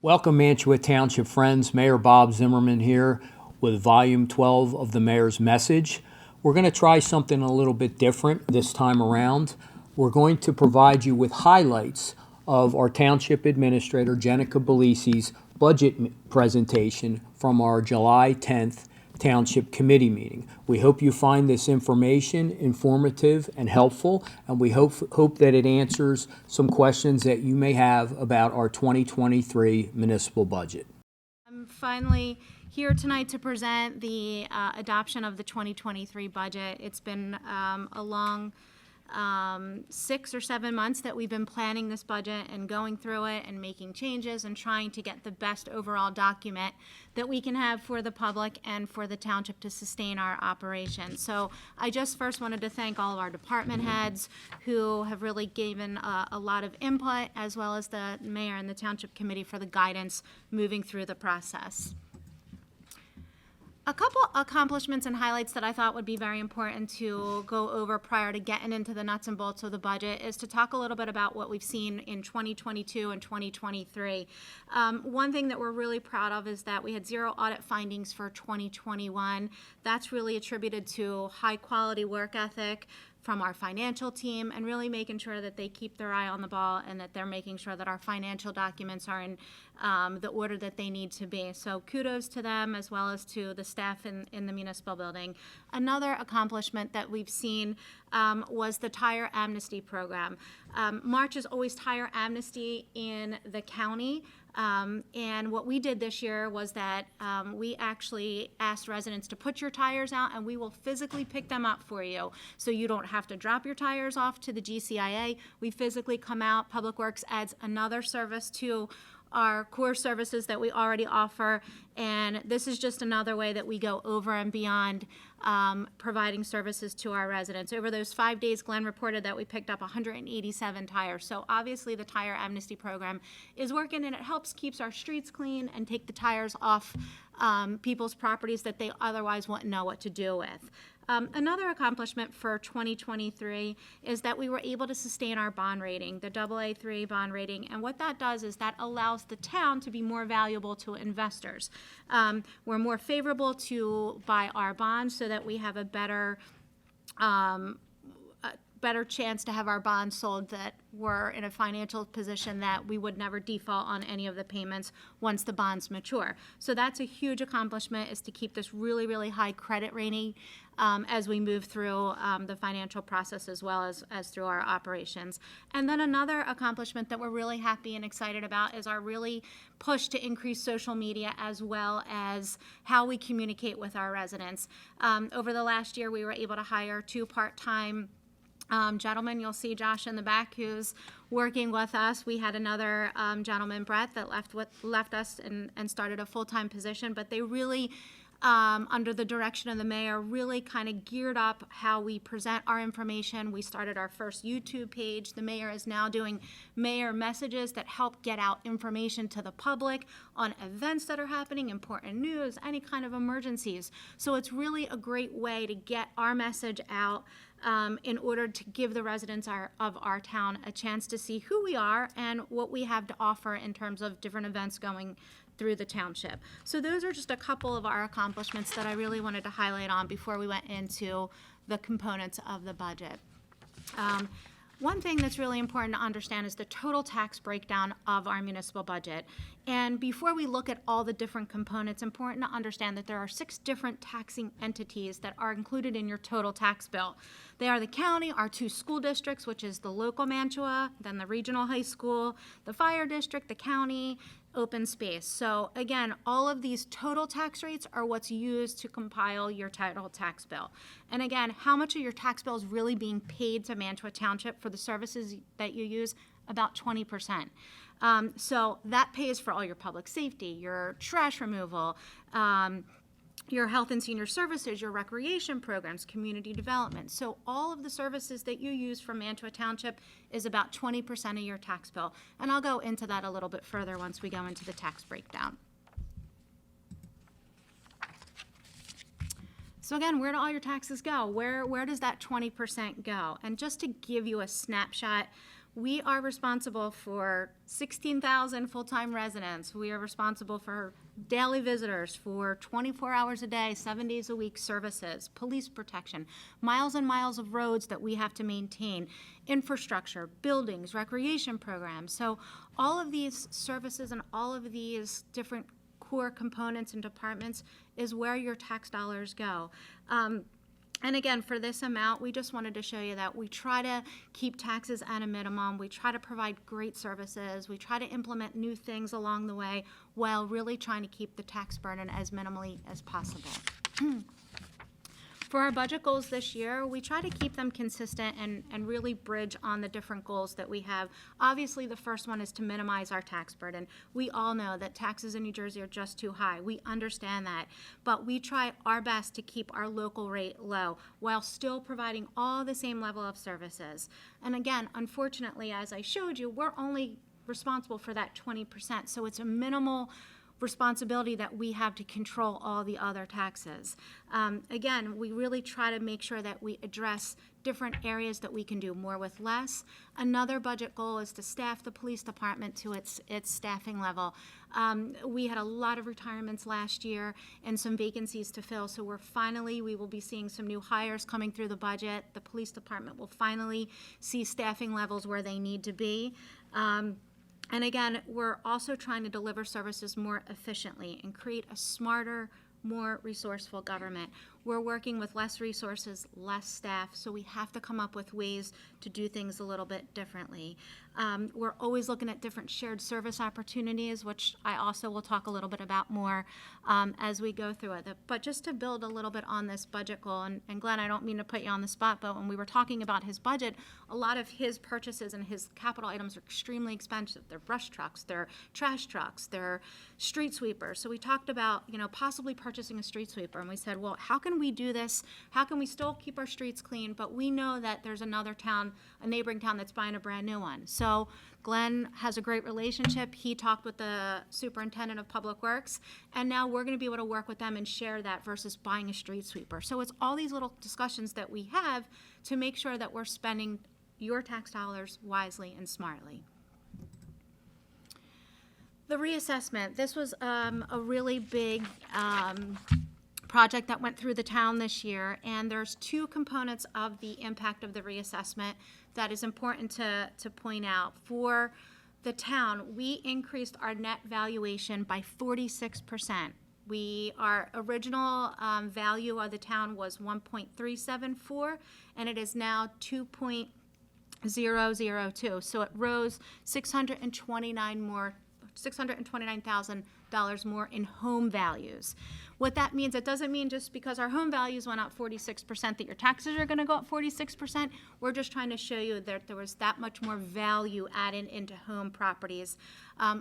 Welcome, Mantua Township friends. Mayor Bob Zimmerman here with Volume 12 of the Mayor's Message. We're going to try something a little bit different this time around. We're going to provide you with highlights of our Township Administrator Jennica Bileci's budget presentation from our July 10th Township Committee meeting. We hope you find this information informative and helpful, and we hope that it answers some questions that you may have about our 2023 municipal budget. I'm finally here tonight to present the adoption of the 2023 budget. It's been a long 6 or 7 months that we've been planning this budget and going through it and making changes and trying to get the best overall document that we can have for the public and for the township to sustain our operations. So I just first wanted to thank all of our department heads who have really given a lot of input, as well as the mayor and the township committee for the guidance moving through the process. A couple accomplishments and highlights that I thought would be very important to go over prior to getting into the nuts and bolts of the budget is to talk a little bit about what we've seen in 2022 and 2023. One thing that we're really proud of is that we had 0 audit findings for 2021. That's really attributed to high quality work ethic from our financial team and really making sure that they keep their eye on the ball and that they're making sure that our financial documents are in the order that they need to be. So kudos to them, as well as to the staff in the municipal building. Another accomplishment that we've seen was the tire amnesty program. March is always tire amnesty in the county. And what we did this year was that we actually asked residents to put your tires out, and we will physically pick them up for you. So you don't have to drop your tires off to the GCIA. We physically come out. Public Works adds another service to our core services that we already offer, and this is just another way that we go over and beyond providing services to our residents. Over those 5 days, Glenn reported that we picked up 187 tires. So obviously the tire amnesty program is working, and it helps keeps our streets clean and take the tires off people's properties that they otherwise wouldn't know what to do with. Another accomplishment for 2023 is that we were able to sustain our bond rating, the AA3 bond rating, and what that does is that allows the town to be more valuable to investors. We're more favorable to buy our bonds so that we have a better chance to have our bonds sold, that we're in a financial position that we would never default on any of the payments once the bonds mature. So that's a huge accomplishment, is to keep this really, really high credit rating as we move through the financial process, as well as through our operations. And then another accomplishment that we're really happy and excited about is our really push to increase social media, as well as how we communicate with our residents. Over the last year, we were able to hire 2 part-time gentlemen. You'll see Josh in the back, who's working with us. We had another gentleman, Brett, that left us and started a full-time position, but they really, under the direction of the mayor, really kind of geared up how we present our information. We started our first YouTube page. The mayor is now doing mayor messages that help get out information to the public on events that are happening, important news, any kind of emergencies. So it's really a great way to get our message out in order to give the residents of our town a chance to see who we are and what we have to offer in terms of different events going through the township. So those are just a couple of our accomplishments that I really wanted to highlight on before we went into the components of the budget. One thing that's really important to understand is the total tax breakdown of our municipal budget. And before we look at all the different components, it's important to understand that there are 6 different taxing entities that are included in your total tax bill. They are the county, our 2 school districts, which is the local Mantua, then the regional high school, the fire district, the county, open space. So again, all of these total tax rates are what's used to compile your total tax bill. And again, how much of your tax bill is really being paid to Mantua Township for the services that you use? About 20%. So that pays for all your public safety, your trash removal, your health and senior services, your recreation programs, community development. So all of the services that you use from Mantua Township is about 20% of your tax bill. And I'll go into that a little bit further once we go into the tax breakdown. So again, where do all your taxes go? Where does that 20% go? And just to give you a snapshot, We are responsible for 16,000 full-time residents. We are responsible for daily visitors, for 24 hours a day, 7 days a week services, police protection, miles and miles of roads that we have to maintain, infrastructure, buildings, recreation programs. So all of these services and all of these different core components and departments is where your tax dollars go. And again, for this amount, we just wanted to show you that we try to keep taxes at a minimum. We try to provide great services. We try to implement new things along the way while really trying to keep the tax burden as minimally as possible. For our budget goals this year, we try to keep them consistent and really bridge on the different goals that we have. Obviously, the first one is to minimize our tax burden. We all know that taxes in New Jersey are just too high. We understand that. But we try our best to keep our local rate low while still providing all the same level of services. And again, unfortunately, as I showed you, we're only responsible for that 20%. So it's a minimal responsibility that we have to control all the other taxes. Again, we really try to make sure that we address different areas that we can do more with less. Another budget goal is to staff the police department to its staffing level. We had a lot of retirements last year and some vacancies to fill, so we will be seeing some new hires coming through the budget. The police department will finally see staffing levels where they need to be. And again, we're also trying to deliver services more efficiently and create a smarter, more resourceful government. We're working with less resources, less staff, so we have to come up with ways to do things a little bit differently. We're always looking at different shared service opportunities, which I also will talk a little bit about more as we go through it. But just to build a little bit on this budget goal, and Glenn, I don't mean to put you on the spot, but when we were talking about his budget, a lot of his purchases and his capital items are extremely expensive. They're brush trucks, they're trash trucks, they're street sweepers. So we talked about, possibly purchasing a street sweeper, and we said, well, how can we do this? How can we still keep our streets clean, but we know that there's another town, a neighboring town that's buying a brand new one. So Glenn has a great relationship. He talked with the superintendent of public works, and now we're going to be able to work with them and share that versus buying a street sweeper. So it's all these little discussions that we have to make sure that we're spending your tax dollars wisely and smartly. The reassessment. This was a really big project that went through the town this year, and there's two components of the impact of the reassessment that is important to point out. For the town, we increased our net valuation by 46%. Our original value of the town was 1.374, and it is now 2.002. So it rose $629,000 more in home values. What that means, it doesn't mean just because our home values went up 46% that your taxes are going to go up 46%. We're just trying to show you that there was that much more value added into home properties.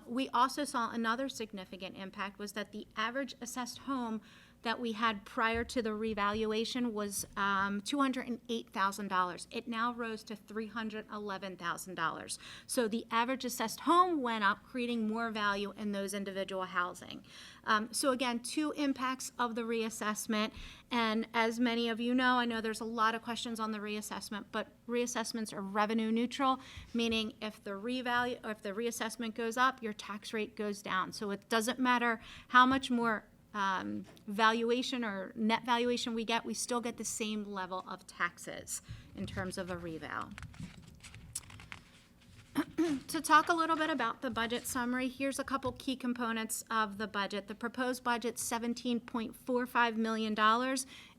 We also saw another significant impact was that the average assessed home that we had prior to the revaluation was $208,000. It now rose to $311,000. So the average assessed home went up, creating more value in those individual housing. So again, two impacts of the reassessment. And as many of you know, I know there's a lot of questions on the reassessment, but reassessments are revenue neutral, meaning if the reassessment goes up, your tax rate goes down. So it doesn't matter how much more valuation or net valuation we get, we still get the same level of taxes in terms of a reval. To talk a little bit about the budget summary, here's a couple key components of the budget. The proposed budget's $17.45 million.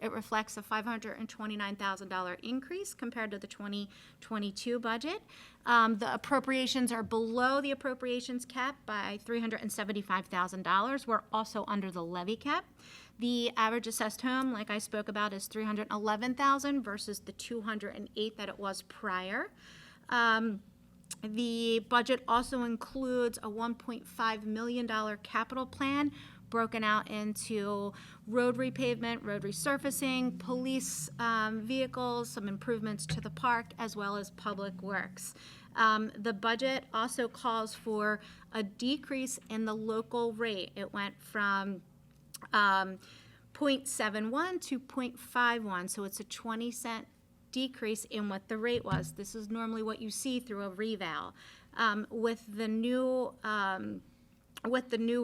It reflects a $529,000 increase compared to the 2022 budget. The appropriations are below the appropriations cap by $375,000. We're also under the levy cap. The average assessed home, like I spoke about, is $311,000 versus the $208,000 that it was prior. The budget also includes a $1.5 million capital plan broken out into road repavement, road resurfacing, police vehicles, some improvements to the park, as well as public works. The budget also calls for a decrease in the local rate. It went from 0.71 to 0.51, so it's a 20-cent decrease in what the rate was. This is normally what you see through a reval. With the new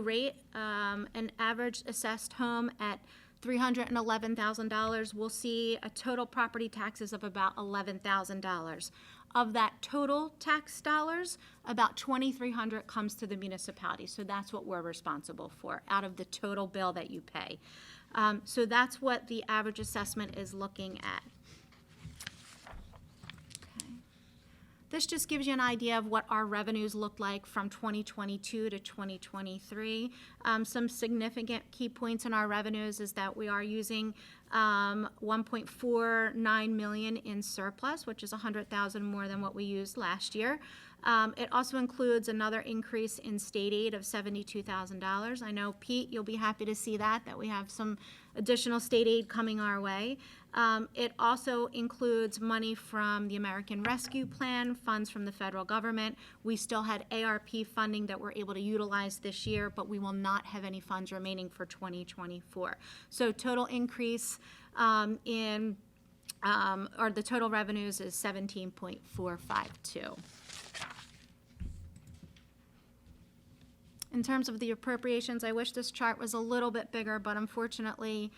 rate, an average assessed home at $311,000, we'll see a total property taxes of about $11,000. Of that total tax dollars, about $2,300 comes to the municipality. So that's what we're responsible for out of the total bill that you pay. So that's what the average assessment is looking at. This just gives you an idea of what our revenues look like from 2022 to 2023. Some significant key points in our revenues is that we are using $1.49 million in surplus, which is $100,000 more than what we used last year. It also includes another increase in state aid of $72,000. I know, Pete, you'll be happy to see that we have some additional state aid coming our way. It also includes money from the American Rescue Plan, funds from the federal government. We still had ARP funding that we're able to utilize this year, but we will not have any funds remaining for 2024. So total increase or the total revenues is 17.452. In terms of the appropriations, I wish this chart was a little bit bigger, but unfortunately,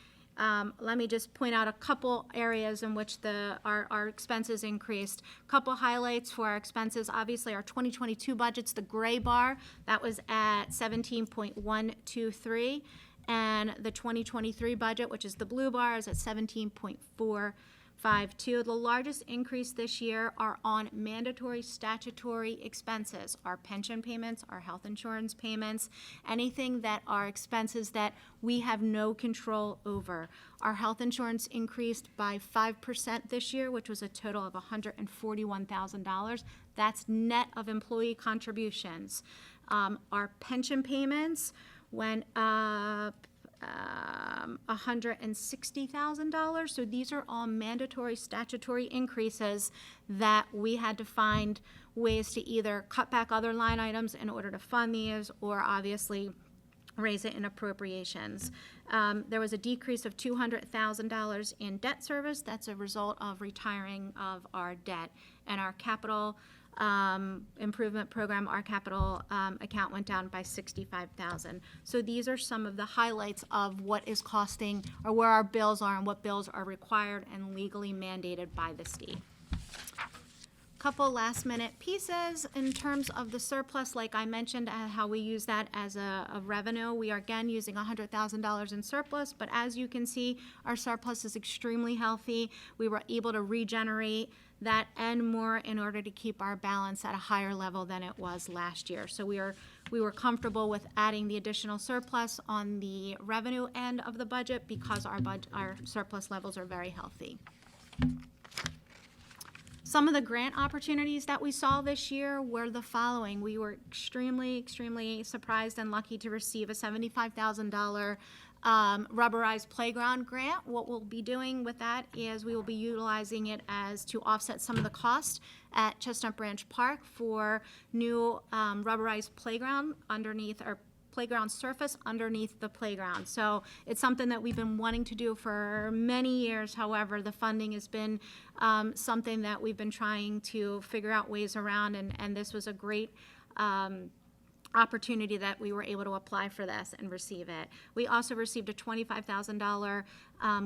let me just point out a couple areas in which our expenses increased. A couple highlights for our expenses. Obviously, our 2022 budget's the gray bar. That was at 17.123. And the 2023 budget, which is the blue bar, is at 17.452. The largest increase this year are on mandatory statutory expenses, our pension payments, our health insurance payments, anything that are expenses that we have no control over. Our health insurance increased by 5% this year, which was a total of $141,000. That's net of employee contributions. Our pension payments went up $160,000. So these are all mandatory statutory increases that we had to find ways to either cut back other line items in order to fund these, or obviously raise it in appropriations. There was a decrease of $200,000 in debt service. That's a result of retiring of our debt. And our capital improvement program, our capital account went down by $65,000. So these are some of the highlights of what is costing, or where our bills are and what bills are required and legally mandated by the state. Couple last minute pieces in terms of the surplus, like I mentioned, how we use that as a revenue. We are again using $100,000 in surplus, but as you can see, our surplus is extremely healthy. We were able to regenerate that and more in order to keep our balance at a higher level than it was last year. So we were comfortable with adding the additional surplus on the revenue end of the budget because our surplus levels are very healthy. Some of the grant opportunities that we saw this year were the following. We were extremely surprised and lucky to receive a $75,000 rubberized playground grant. What we'll be doing with that is we will be utilizing it to offset some of the cost at Chestnut Branch Park for new rubberized playground underneath, or playground surface underneath the playground. So it's something that we've been wanting to do for many years. However, the funding has been something that we've been trying to figure out ways around, and this was a great opportunity that we were able to apply for this and receive it. We also received a $25,000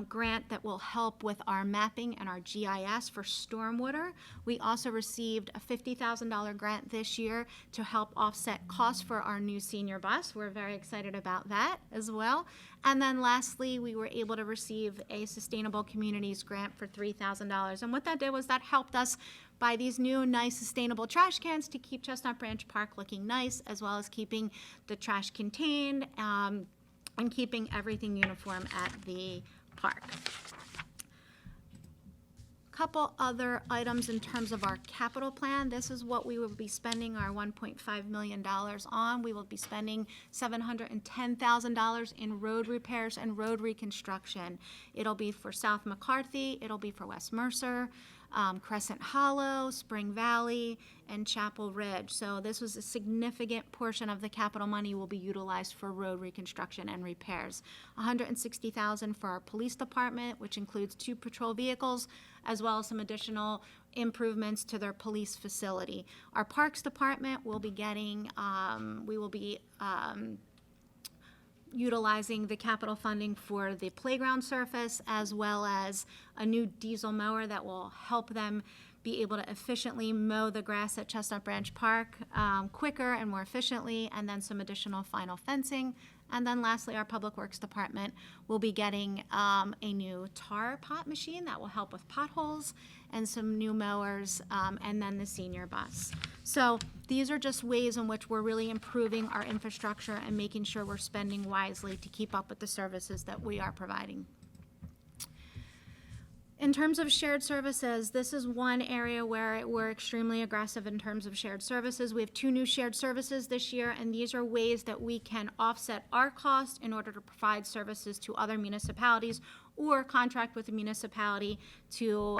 grant that will help with our mapping and our GIS for stormwater. We also received a $50,000 grant this year to help offset costs for our new senior bus. We're very excited about that as well. And then lastly, we were able to receive a Sustainable Communities grant for $3,000. And what that did was that helped us buy these new nice sustainable trash cans to keep Chestnut Branch Park looking nice, as well as keeping the trash contained and keeping everything uniform at the park. Couple other items in terms of our capital plan. This is what we will be spending our $1.5 million on. We will be spending $710,000 in road repairs and road reconstruction. It'll be for South McCarthy, it'll be for West Mercer, Crescent Hollow, Spring Valley, and Chapel Ridge. So this was a significant portion of the capital money will be utilized for road reconstruction and repairs. $160,000 for our police department, which includes 2 patrol vehicles, as well as some additional improvements to their police facility. Our parks department will be getting, utilizing the capital funding for the playground surface, as well as a new diesel mower that will help them be able to efficiently mow the grass at Chestnut Branch Park quicker and more efficiently, and then some additional final fencing. And then lastly, our Public Works Department will be getting a new tar pot machine that will help with potholes, and some new mowers, and then the senior bus. So these are just ways in which we're really improving our infrastructure and making sure we're spending wisely to keep up with the services that we are providing. In terms of shared services, this is one area where we're extremely aggressive in terms of shared services. We have 2 new shared services this year, and these are ways that we can offset our cost in order to provide services to other municipalities, or contract with a municipality to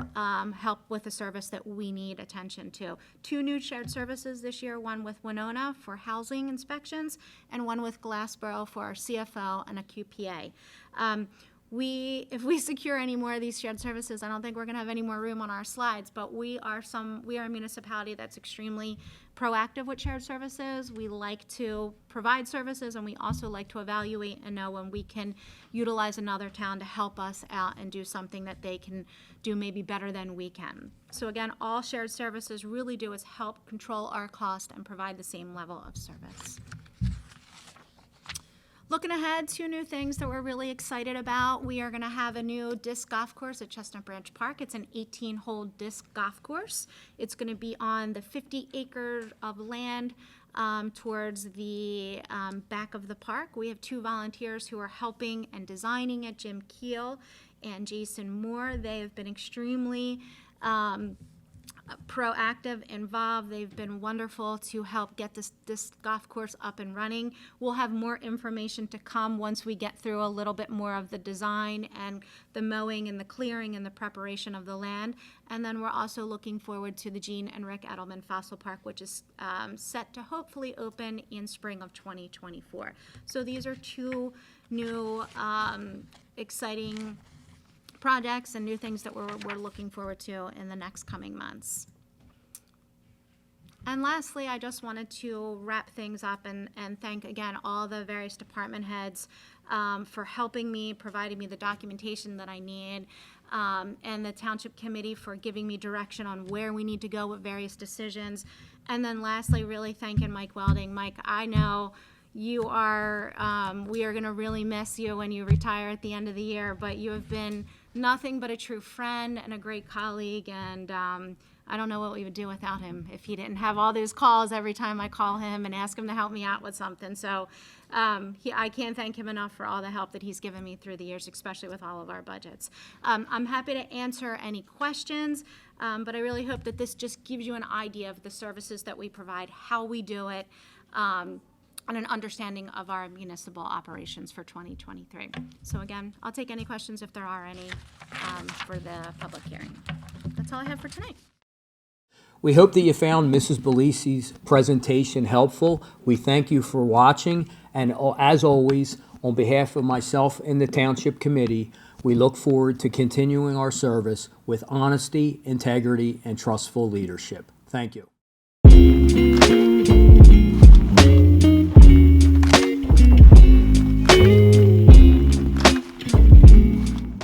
help with a service that we need attention to. 2 new shared services this year, one with Winona for housing inspections, and one with Glassboro for our CFO and a QPA. If we secure any more of these shared services, I don't think we're going to have any more room on our slides, but we are a municipality that's extremely proactive with shared services. We like to provide services, and we also like to evaluate and know when we can utilize another town to help us out and do something that they can do maybe better than we can. So again, all shared services really do is help control our cost and provide the same level of service. Looking ahead, 2 new things that we're really excited about. We are going to have a new disc golf course at Chestnut Branch Park. It's an 18-hole disc golf course. It's going to be on the 50 acres of land towards the back of the park. We have 2 volunteers who are helping and designing it, Jim Keel and Jason Moore. They have been extremely proactive, involved. They've been wonderful to help get this golf course up and running. We'll have more information to come once we get through a little bit more of the design and the mowing and the clearing and the preparation of the land. And then we're also looking forward to the Gene and Rick Edelman Fossil Park, which is set to hopefully open in spring of 2024. So these are 2 new exciting projects and new things that we're looking forward to in the next coming months. And lastly, I just wanted to wrap things up and thank again all the various department heads for helping me, providing me the documentation that I need, and the Township Committee for giving me direction on where we need to go with various decisions. And then lastly, really thanking Mike Welding. Mike, I know you are, we are going to really miss you when you retire at the end of the year, but you have been nothing but a true friend and a great colleague, and I don't know what we would do without him if he didn't have all those calls every time I call him and ask him to help me out with something. So I can't thank him enough for all the help that he's given me through the years, especially with all of our budgets. I'm happy to answer any questions, but I really hope that this just gives you an idea of the services that we provide, how we do it, and an understanding of our municipal operations for 2023. So again, I'll take any questions if there are any for the public hearing. That's all I have for tonight. We hope that you found Mrs. Bileci's presentation helpful. We thank you for watching, and as always, on behalf of myself and the Township Committee, we look forward to continuing our service with honesty, integrity, and trustful leadership. Thank you.